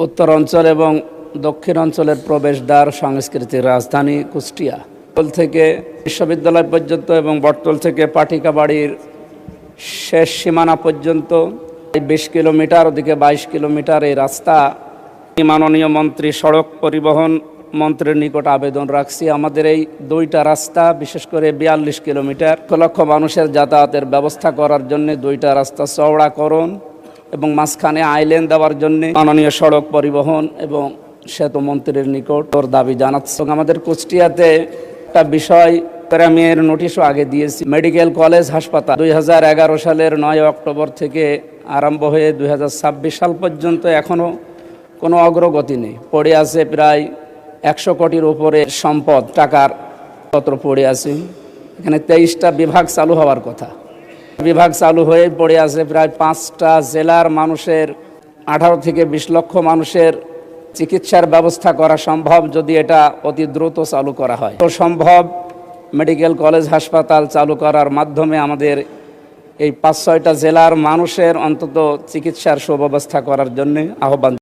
উত্তর অঞ্চল এবং দক্ষিণ অঞ্চলের প্রবেশদ্বার সংস্কৃতির রাজধানী কুষ্টিয়া। বটতল থেকে বিশ্ববিদ্যালয় পর্যন্ত এবং বটতল থেকে পাটিকাবাড়ির শেষ সীমানা পর্যন্ত 20 কিলোমিটার, ওদিকে 22 কিলোমিটার এই রাস্তা মাননীয় মন্ত্রী সড়ক পরিবহন মন্ত্রীর নিকট আবেদন রাখছি। আমাদের এই দুইটা রাস্তা, বিশেষ করে 42 কিলোমিটার, লক্ষ মানুষের যাতায়াতের ব্যবস্থা করার জন্য দুইটা রাস্তা চওড়াকরণ এবং মাঝখানে আইল্যান্ড দেওয়ার জন্য মাননীয় সড়ক পরিবহন এবং সেতু মন্ত্রীর নিকট ওর দাবি জানাচ্ছি। আমাদের কুষ্টিয়াতে একটা বিষয় আমি এর নোটিশও আগে দিয়েছি। মেডিকেল কলেজ হাসপাতাল 2011 সালের 9 অক্টোবর থেকে আরম্ভ হয়ে 2026 সাল পর্যন্ত এখনও কোনো অগ্রগতি নেই। পড়ে আছে প্রায় 100 কোটির উপরে সম্পদ, টাকার পত্র পড়ে আছে। এখানে 23টা বিভাগ চালু হওয়ার কথা, বিভাগ চালু হয়ে পড়ে আছে প্রায় 5টা জেলার মানুষের 18 থেকে 20 লক্ষ মানুষের চিকিৎসার ব্যবস্থা করা সম্ভব যদি এটা অতি দ্রুত চালু করা হয়। তো সম্ভব মেডিকেল কলেজ হাসপাতাল চালু করার মাধ্যমে আমাদের এই 5-6টা জেলার মানুষের অন্তত চিকিৎসার সুব্যবস্থা করার জন্য আহ্বান